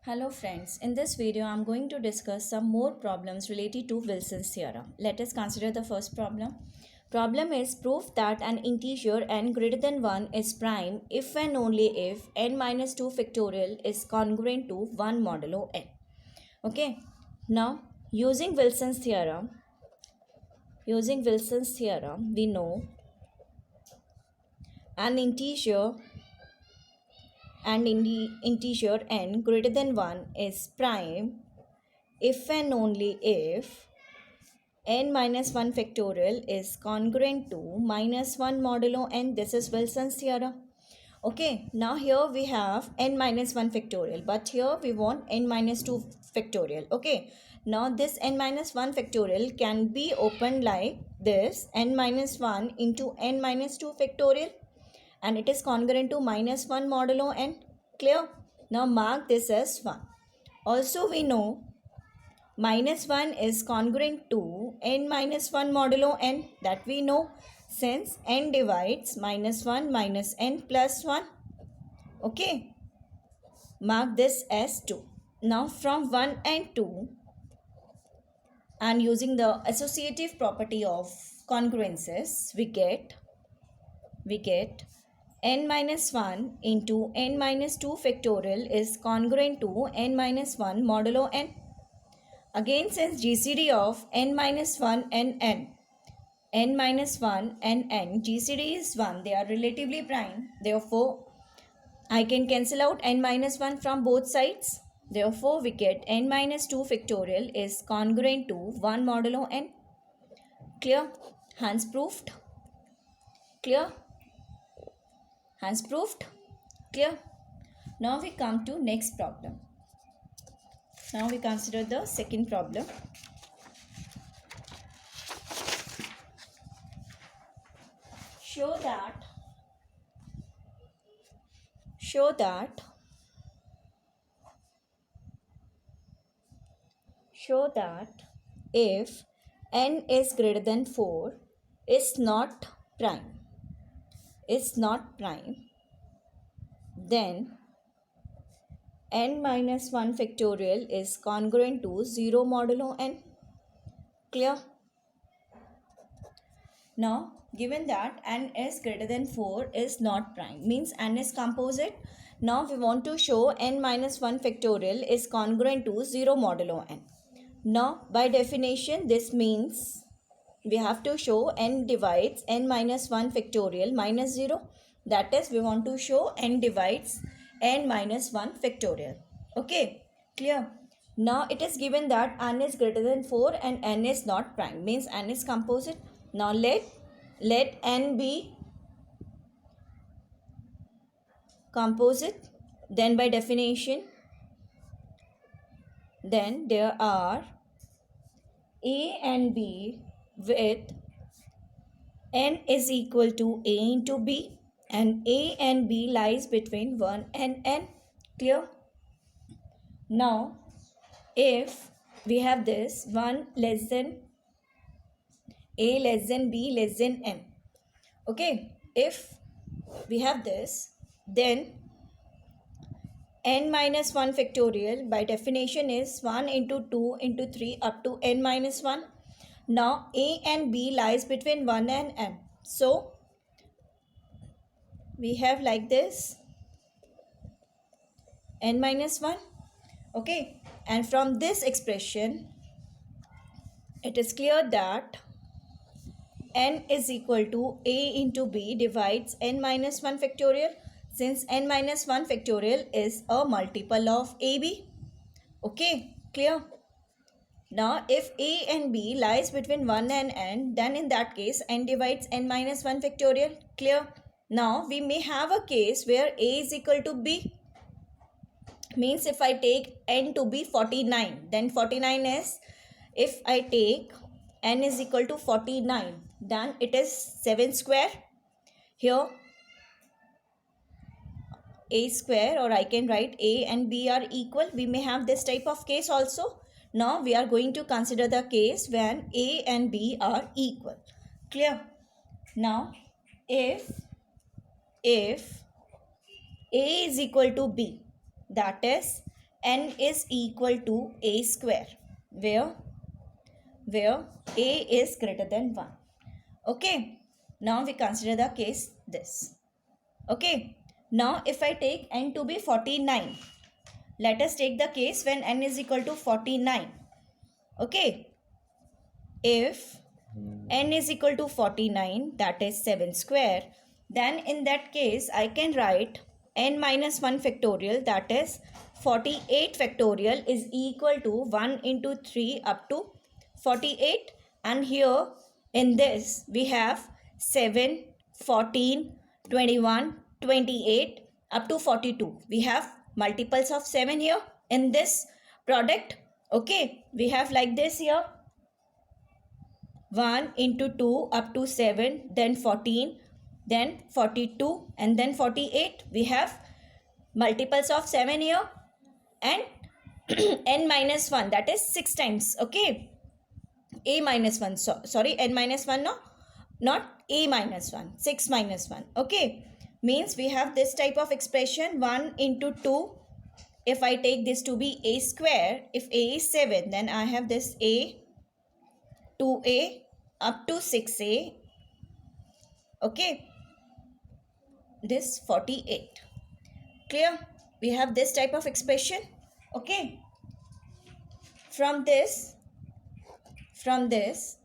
Hello friends, in this video I am going to discuss some more problems related to Wilson's theorem. Let us consider the first problem. Problem is proof that an integer n greater than 1 is prime if and only if n minus 2 factorial is congruent to 1 modulo n. Okay, now using Wilson's theorem, we know an integer integer n greater than 1 is prime if and only if n minus 1 factorial is congruent to minus 1 modulo n. This is Wilson's theorem. Okay, now here we have n minus 1 factorial, but here we want n minus 2 factorial. Okay, now this n minus 1 factorial can be opened like this, n minus 1 into n minus 2 factorial, and it is congruent to minus 1 modulo n. Clear? Now mark this as 1. Also we know minus 1 is congruent to n minus 1 modulo n, that we know since n divides minus 1 minus n plus 1. Okay, mark this as 2. Now from 1 and 2 and using the associative property of congruences, we get n minus 1 into n minus 2 factorial is congruent to n minus 1 modulo n. Again, since GCD of n minus 1 and n minus 1 and n, GCD is 1, they are relatively prime. Therefore, I can cancel out n minus 1 from both sides. Therefore, we get n minus 2 factorial is congruent to 1 modulo n. Clear? Hence proved. Clear? Hence proved. Clear? Now we come to next problem. Now we consider the second problem. Show that if n is greater than 4 is not prime, then n minus 1 factorial is congruent to 0 modulo n. Clear? Now, given that n is greater than 4 is not prime, means n is composite. Now, we want to show n minus 1 factorial is congruent to 0 modulo n. Now, by definition, this means we have to show n divides n minus 1 factorial minus 0. That is, we want to show n divides n minus 1 factorial. Okay, clear? Now it is given that n is greater than 4 and n is not prime, means n is composite. Now let n be composite. Then by definition, then there are a and b with n is equal to a into b, and a and b lies between 1 and n. Clear? Now, if we have this 1 less than a less than b less than n, okay, if we have this, then n minus 1 factorial by definition is 1 into 2 into 3 up to n minus 1. Now, a and b lies between 1 and n. So, we have like this n minus 1. Okay, and from this expression, it is clear that n is equal to a into b divides n minus 1 factorial, since n minus 1 factorial is a multiple of ab. Okay, clear? Now, if a and b lies between 1 and n, then in that case, n divides n minus 1 factorial. Clear? Now, we may have a case where a is equal to b. Means if I take n to be 49, then 49 is, if I take n is equal to 49, then it is 7 square. Here a square, or I can write a and b are equal. We may have this type of case also. Now we are going to consider the case when a and b are equal. Clear? Now if a is equal to b, that is n is equal to a square, where a is greater than 1. Okay, now we consider the case this. Okay, now if I take n to be 49, let us take the case when n is equal to 49. Okay, if n is equal to 49, that is 7 square, then in that case I can write n minus 1 factorial, that is 48 factorial, is equal to 1 into 3 up to 48. And here in this we have 7, 14, 21, 28 up to 42. We have multiples of 7 here in this product. Okay, we have like this here, 1 into 2 up to 7, then 14, then 42, and then 48. We have multiples of 7 here, and n minus 1, that is 6 times. Okay, a minus 1, sorry, n minus 1, no, not a minus 1, 6 minus 1. Okay, means we have this type of expression, 1 into 2. If I take this to be a square, if a is 7, then I have this a, 2a up to 6a. Okay, this 48. Clear? We have this type of expression. Okay, from this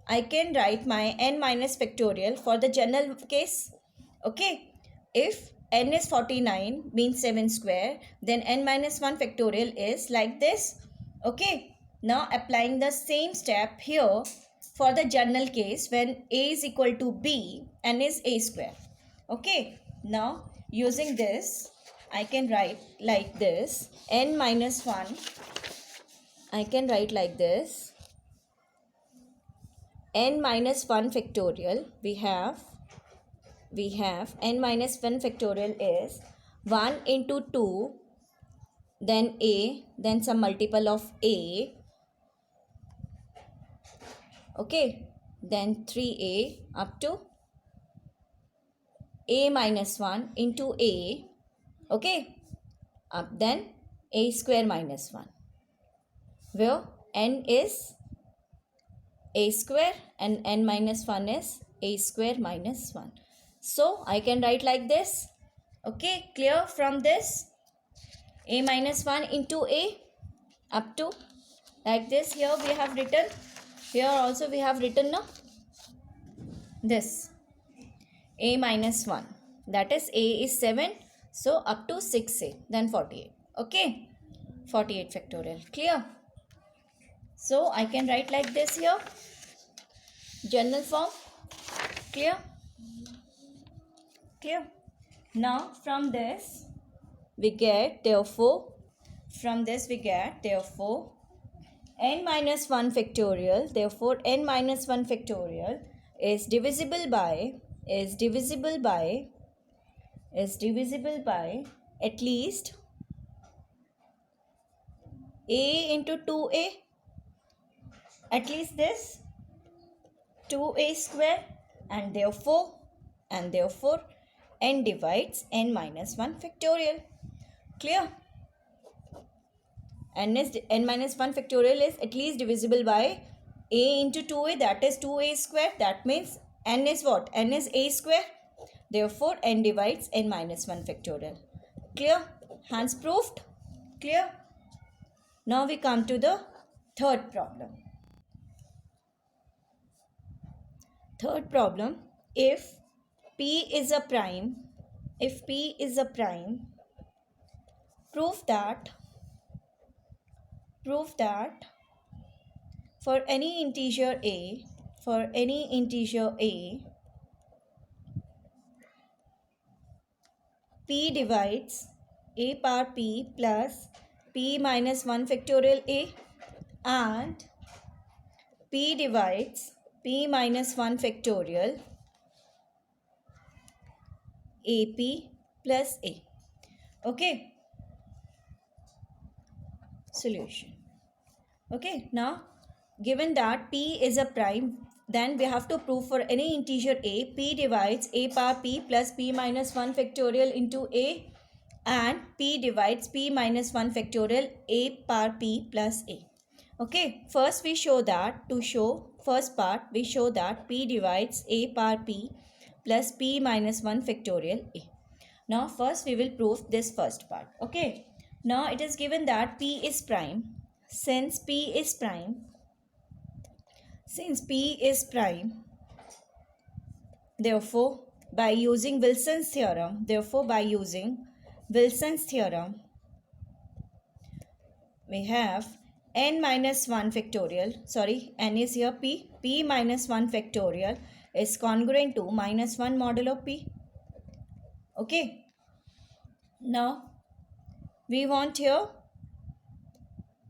I can write my n minus factorial for the general case. Okay, if n is 49 means 7 square, then n minus 1 factorial is like this. Okay, now applying the same step here for the general case when a is equal to b, n is a square. Okay, now using this I can write like this, n minus 1, I can write like this, n minus 1 factorial, we have n minus 1 factorial is 1 into 2, then a, then some multiple of a. Okay, then 3a up to a minus 1 into a. Okay, then a square minus 1, where n is a square and n minus 1 is a square minus 1. So I can write like this. Okay, clear from this? A minus 1 into a up to like this. Here we have written, here also we have written now this a minus 1, that is a is 7, so up to 6a, then 48. Okay, 48 factorial. Clear? So I can write like this here, general form. Clear? Clear? Now from this we get, therefore n minus 1 factorial, therefore n minus 1 factorial is divisible by at least a into 2a, at least this 2a square, and therefore n divides n minus 1 factorial. Clear? N minus 1 factorial is at least divisible by a into 2a, that is 2a square. That means n is what? N is a square. Therefore, n divides n minus 1 factorial. Clear? Hence proved. Clear? Now we come to the third problem. Third problem, if P is a prime, prove that for any integer a, P divides a power p plus p minus 1 factorial a, and P divides p minus 1 factorial ap plus a. Okay, solution. Okay, now given that p is a prime, then we have to prove for any integer a, p divides a power p plus p minus 1 factorial into a, and p divides p minus 1 factorial a power p plus a. Okay, first we show that, to show first part, we show that p divides a power p plus p minus 1 factorial a. Now first we will prove this first part. Okay, now it is given that p is prime. Since p is prime, therefore by using Wilson's theorem, we have n minus 1 factorial, n is here p minus 1 factorial is congruent to minus 1 modulo p. Okay, now we want here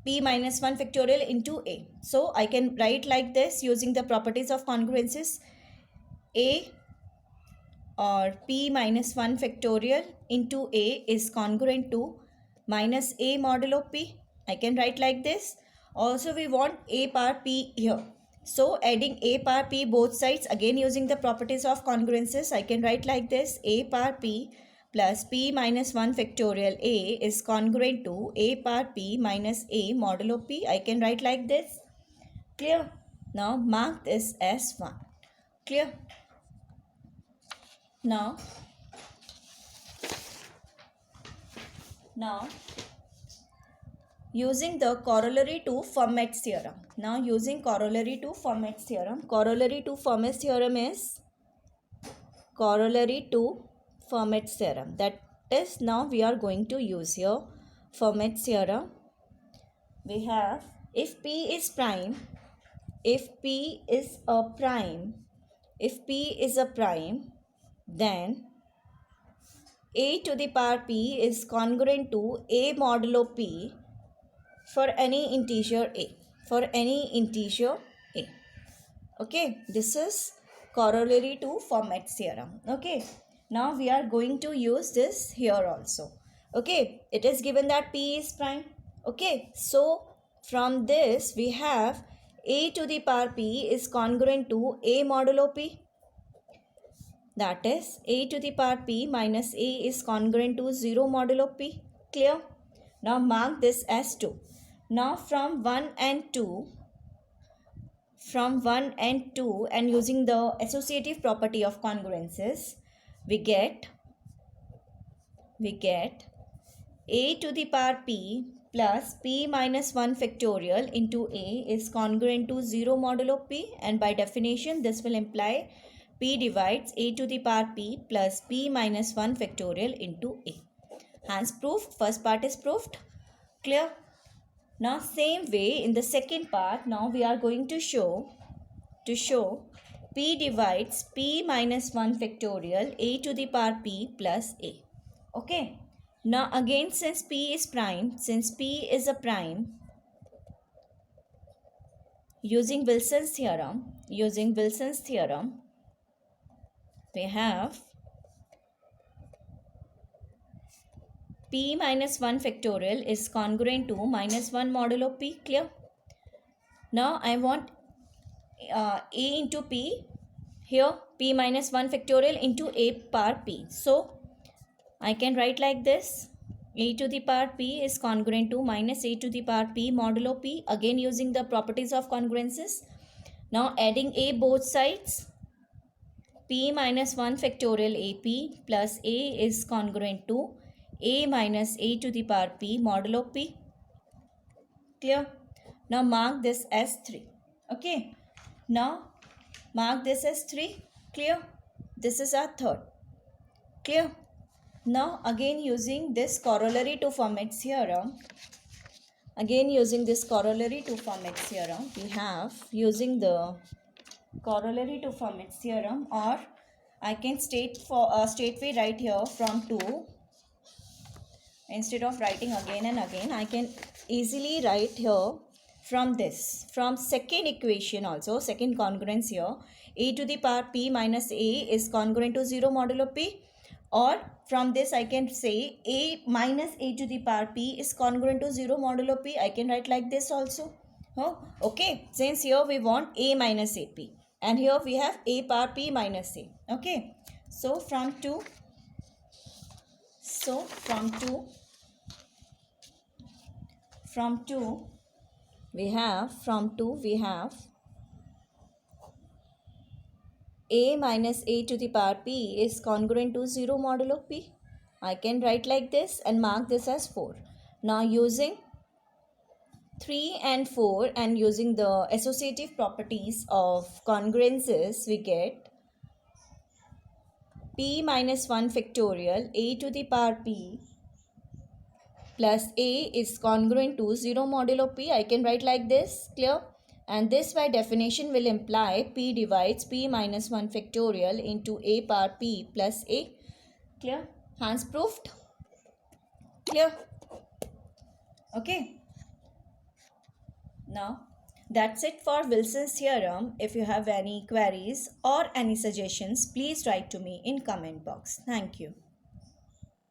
p minus 1 factorial into a. So I can write like this using the properties of congruences. A or p minus 1 factorial into a is congruent to minus a modulo p. I can write like this. Also we want a power p here. So adding a power p both sides, again using the properties of congruences, I can write like this. A power p plus p minus 1 factorial a is congruent to a power p minus a modulo p. I can write like this. Clear? Now mark this as 1. Clear? Now using the corollary to Fermat's theorem. Corollary to Fermat's theorem. That is, now we are going to use here Fermat's theorem. We have, if p is a prime, then a to the power p is congruent to a modulo p for any integer a. Okay, this is corollary to Fermat's theorem. Okay, now we are going to use this here also. Okay, it is given that p is prime. Okay, so from this we have a to the power p is congruent to a modulo p. That is, a to the power p minus a is congruent to 0 modulo p. Clear? Now mark this as 2. Now from 1 and 2 and using the associative property of congruences, we get a to the power p plus p minus 1 factorial into a is congruent to 0 modulo p, and by definition this will imply p divides a to the power p plus p minus 1 factorial into a. Hence proved. First part is proved. Clear? Now same way in the second part, now we are going to show p divides p minus 1 factorial a to the power p plus a. Okay. Now again, since p is a prime, using Wilson's theorem, we have p minus 1 factorial is congruent to minus 1 modulo p. Clear? Now I want a into p, here p minus 1 factorial into a power p. So I can write like this. A to the power p is congruent to minus a to the power p modulo p, again using the properties of congruences. Now adding a both sides, p minus 1 factorial ap plus a is congruent to a minus a to the power p modulo p. Clear? Now mark this as 3. Okay. Now mark this as 3. Clear? This is our third. Clear? Now again using this corollary to Fermat's theorem, we have, using the corollary to Fermat's theorem, or I can straightway write here from 2. Instead of writing again and again, I can easily write here from this, from second equation also, second congruence here, a to the power p minus a is congruent to 0 modulo p, or from this I can say a minus a to the power p is congruent to 0 modulo p. I can write like this also. Okay, since here we want a minus ap and here we have a power p minus a. Okay, so from 2 So from 2 we have a minus a to the power p is congruent to 0 modulo p. I can write like this and mark this as 4. Now using 3 and 4 and using the associative properties of congruences, we get p minus 1 factorial a to the power p plus a is congruent to 0 modulo p. I can write like this, clear? And this by definition will imply p divides p minus 1 factorial into a power p plus a. Clear? Hence proved. Clear? Okay. Now that's it for Wilson's theorem. If you have any queries or any suggestions, please write to me in comment box. Thank you.